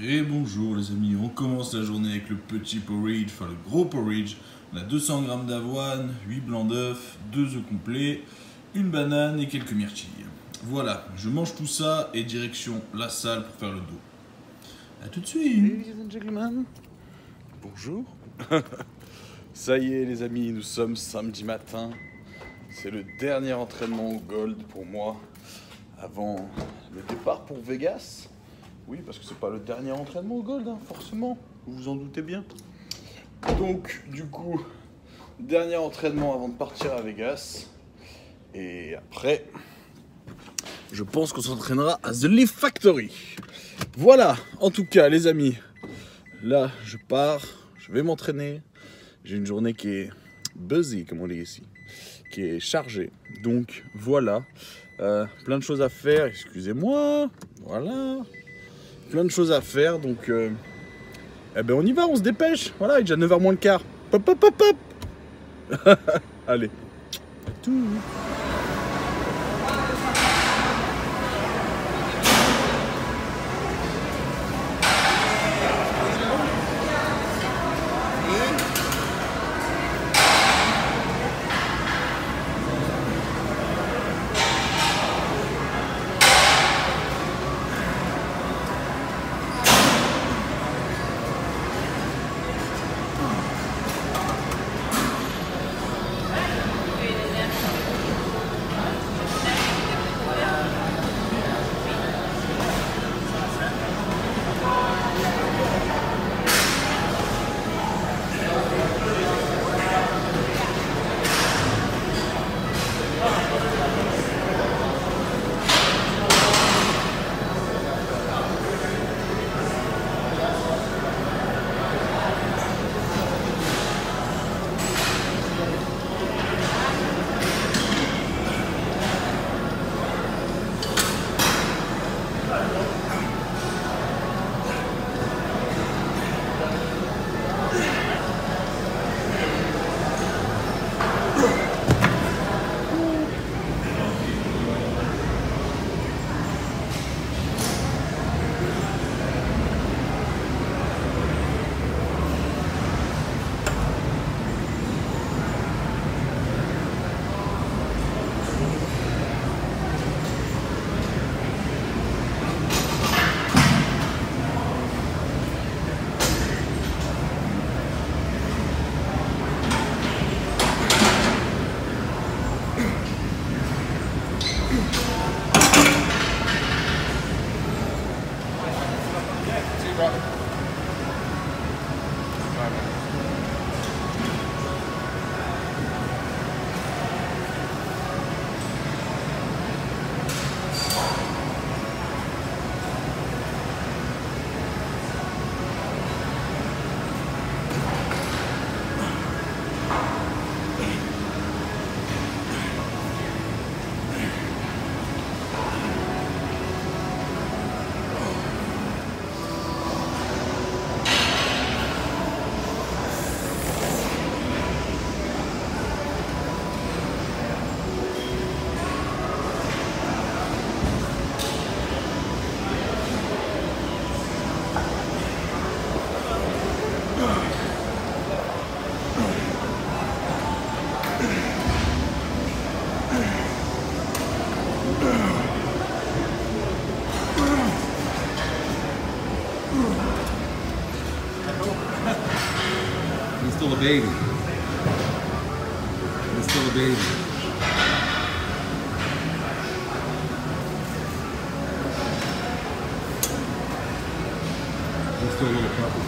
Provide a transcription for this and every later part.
Et bonjour les amis, on commence la journée avec le petit porridge, enfin le gros porridge. On a 200 g d'avoine, 8 blancs d'œufs, 2 œufs complets, une banane et quelques myrtilles. Voilà, je mange tout ça et direction la salle pour faire le dos. A tout de suite. Ladies and gentlemen, bonjour. Ça y est les amis, nous sommes samedi matin. C'est le dernier entraînement au Gold pour moi avant le départ pour Vegas. Oui, parce que c'est pas le dernier entraînement au Gold, hein, forcément, vous vous en doutez bien. Donc, du coup, dernier entraînement avant de partir à Vegas. Et après, je pense qu'on s'entraînera à The Leaf Factory. Voilà, en tout cas, les amis, là, je pars, je vais m'entraîner. J'ai une journée qui est busy, comme on dit ici, qui est chargée. Donc, voilà, plein de choses à faire, excusez-moi, voilà. Plein de choses à faire, donc eh ben on y va, on se dépêche. Voilà, il est déjà 9h moins le quart. Pop, pop, pop, pop. Allez. À tout. He's still a baby. He's still a baby. He's still a little puppy.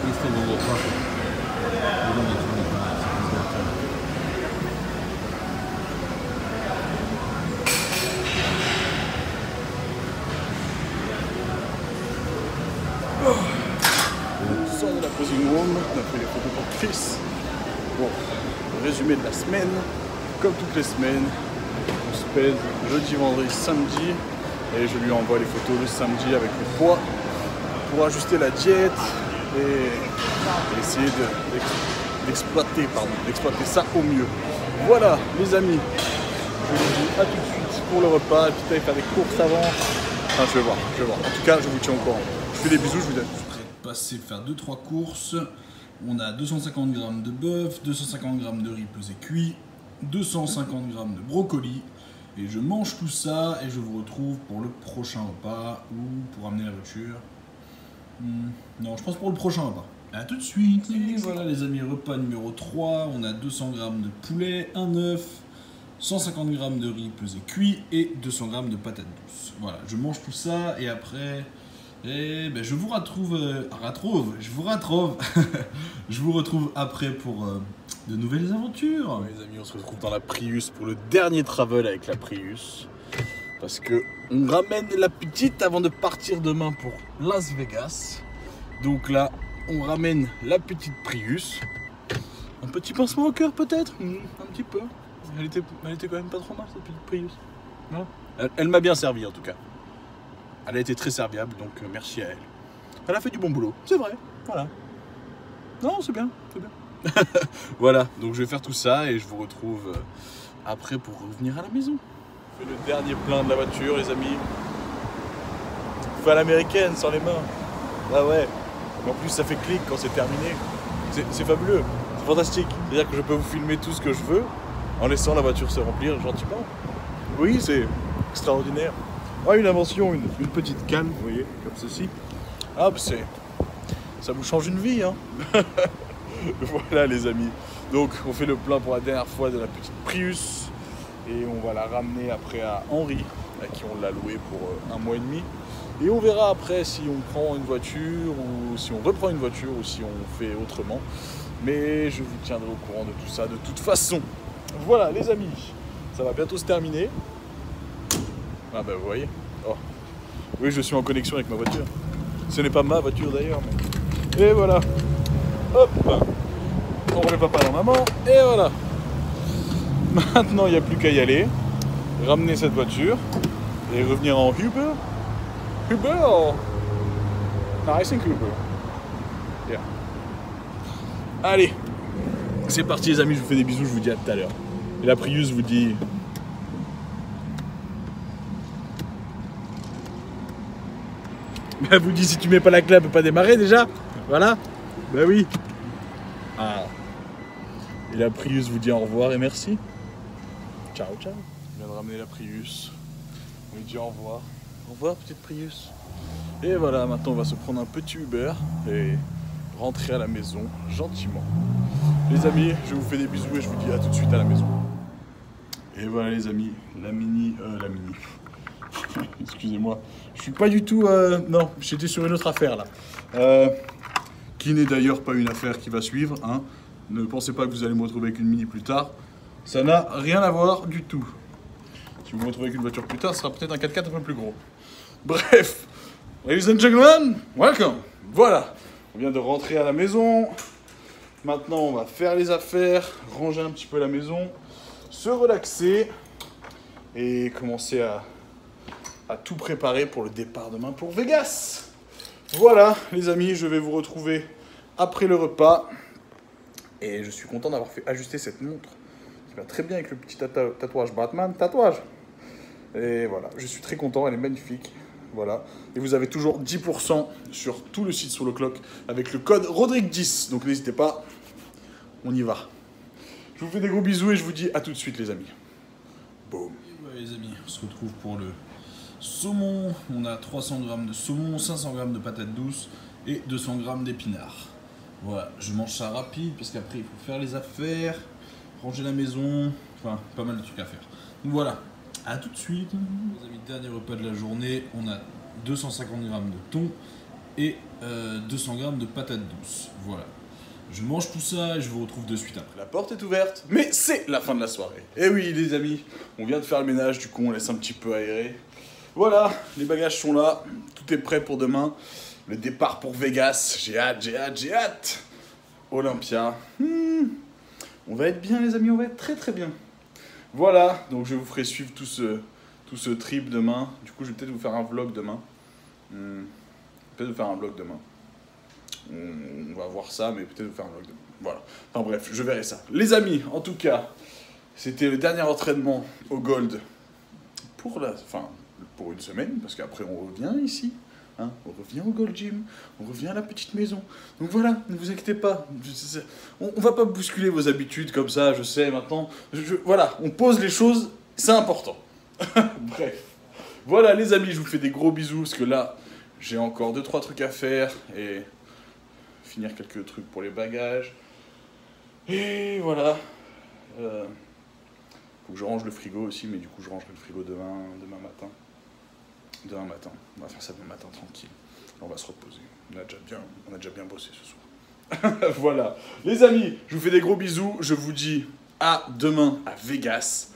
He's still a little puppy. He's only 25, so he's got time. On sort de la posing room, on a fait les photos pour Chris. Bon, résumé de la semaine, comme toutes les semaines, on se pèse jeudi, vendredi, samedi, et je lui envoie les photos le samedi avec le poids pour ajuster la diète et essayer d'exploiter ça au mieux. Voilà les amis, je vous dis à tout de suite pour le repas, peut-être faire des courses avant. Enfin, je vais voir. En tout cas, je vous tiens au courant. fais des bisous, je vous dis. Prêt de passer faire 2-3 courses. On a 250 g de bœuf, 250 g de riz pesé cuit, 250 g de brocoli. Et je mange tout ça et je vous retrouve pour le prochain repas ou pour amener la voiture. Non, je pense pour le prochain repas. A tout de suite. Et voilà les amis, repas numéro 3. On a 200 g de poulet, un œuf, 150 g de riz pesé cuit et 200 g de patates douces. Voilà, je mange tout ça et après... je vous retrouve, je vous retrouve après pour de nouvelles aventures. Les amis, on se retrouve dans la Prius pour le dernier travel avec la Prius. Parce que on ramène la petite avant de partir demain pour Las Vegas. Donc là, on ramène la petite Prius. Un petit pincement au cœur peut-être, un petit peu. Elle était quand même pas trop mal cette petite Prius. Voilà. Elle m'a bien servi en tout cas. Elle a été très serviable, donc merci à elle. Elle a fait du bon boulot, c'est vrai, voilà. Non, c'est bien, c'est bien. Voilà, donc je vais faire tout ça et je vous retrouve après pour revenir à la maison. Je fais le dernier plein de la voiture, les amis. Fait à l'américaine, sans les mains. Ah ouais. En plus, ça fait clic quand c'est terminé. C'est fabuleux, c'est fantastique. C'est-à-dire que je peux vous filmer tout ce que je veux en laissant la voiture se remplir gentiment. Oui, c'est extraordinaire. Ah, une invention, une petite canne, vous voyez, comme ceci. Ah, bah ça vous change une vie, hein. Voilà, les amis. Donc, on fait le plein pour la dernière fois de la petite Prius. Et on va la ramener après à Henri, à qui on l'a loué pour 1 mois et demi. Et on verra après si on prend une voiture, ou si on reprend une voiture, ou si on fait autrement. Mais je vous tiendrai au courant de tout ça, de toute façon. Voilà, les amis. Ça va bientôt se terminer. Ah bah vous voyez. Oh. Oui, je suis en connexion avec ma voiture. Ce n'est pas ma voiture d'ailleurs. Mais... Et voilà. Hop. On remet papa dans maman. Et voilà. Maintenant, il n'y a plus qu'à y aller. Ramener cette voiture. Et revenir en Uber. Uber or... No, I think Uber. Yeah. Allez. C'est parti les amis, je vous fais des bisous, je vous dis à tout à l'heure. Et la Prius vous dit... Elle vous dit si tu mets pas la clé, elle peut pas démarrer déjà. Voilà. Bah oui. Ah. Et la Prius vous dit au revoir et merci. Ciao, ciao. Je viens de ramener la Prius. On lui dit au revoir. Au revoir, petite Prius. Et voilà, maintenant on va se prendre un petit Uber et rentrer à la maison gentiment. Les amis, je vous fais des bisous et je vous dis à tout de suite à la maison. Et voilà les amis, la mini. Excusez-moi, je suis pas du tout... non, j'étais sur une autre affaire là. Qui n'est d'ailleurs pas une affaire qui va suivre. Hein. Ne pensez pas que vous allez me retrouver avec une mini plus tard. Ça n'a rien à voir du tout. Si vous me retrouvez avec une voiture plus tard, ce sera peut-être un 4x4 un peu plus gros. Bref, ladies and gentlemen, welcome. Voilà, on vient de rentrer à la maison. Maintenant, on va faire les affaires, ranger un petit peu la maison, se relaxer et commencer à tout préparer pour le départ demain pour Vegas. Voilà, les amis, je vais vous retrouver après le repas. Et je suis content d'avoir fait ajuster cette montre. Ça va très bien avec le petit tatouage Batman. Tatouage. Et voilà, je suis très content, elle est magnifique. Voilà. Et vous avez toujours 10% sur tout le site sur le clock avec le code Rodrigue10. Donc n'hésitez pas, on y va. Je vous fais des gros bisous et je vous dis à tout de suite les amis. Boum. Et ouais, les amis, on se retrouve pour le saumon. On a 300 g de saumon, 500 g de patates douces et 200 g d'épinards. Voilà, je mange ça rapide parce qu'après il faut faire les affaires, ranger la maison, enfin pas mal de trucs à faire. Donc voilà, à tout de suite. Les amis, dernier repas de la journée, on a 250 g de thon et 200 g de patates douces. Voilà, je mange tout ça et je vous retrouve de suite après. La porte est ouverte, mais c'est la fin de la soirée. Et oui les amis, on vient de faire le ménage, du coup on laisse un petit peu aérer. Voilà, les bagages sont là, tout est prêt pour demain. Le départ pour Vegas, j'ai hâte, j'ai hâte, j'ai hâte. Olympia, on va être bien les amis, on va être très très bien. Voilà, donc je vous ferai suivre tout ce trip demain. Du coup, je vais peut-être vous faire un vlog demain. Peut-être vous faire un vlog demain. On va voir ça, mais peut-être vous faire un vlog demain. Voilà, enfin bref, je verrai ça. Les amis, en tout cas, c'était le dernier entraînement au Gold pour une semaine, parce qu'après on revient ici. Hein, on revient au Gold Gym, on revient à la petite maison. Donc voilà, ne vous inquiétez pas. On va pas bousculer vos habitudes comme ça, je sais maintenant. Voilà, on pose les choses, c'est important. Bref. Voilà les amis, je vous fais des gros bisous parce que là, j'ai encore 2-3 trucs à faire et finir quelques trucs pour les bagages. Et voilà. Faut que je range le frigo aussi, mais du coup je rangerai le frigo demain matin. Demain matin, on va faire ça demain matin tranquille. On va se reposer. On a déjà bien bossé ce soir. Voilà. Les amis, je vous fais des gros bisous. Je vous dis à demain à Vegas.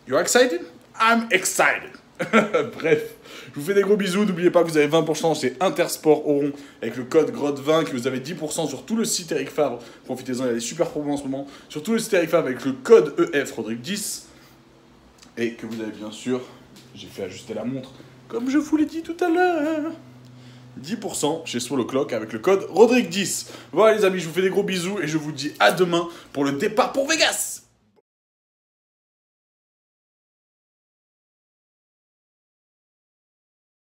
You're excited? I'm excited. Bref, je vous fais des gros bisous. N'oubliez pas que vous avez 20% chez Intersport Oron avec le code GROTTE20, que vous avez 10% sur tout le site Eric Favre. Profitez-en, il y a des super promos en ce moment. Sur tout le site Eric Favre avec le code EF Rodrigue10. Et que vous avez bien sûr, j'ai fait ajuster la montre, comme je vous l'ai dit tout à l'heure. 10% chez Swallow Clock avec le code Rodrigue10. Voilà les amis, je vous fais des gros bisous et je vous dis à demain pour le départ pour Vegas.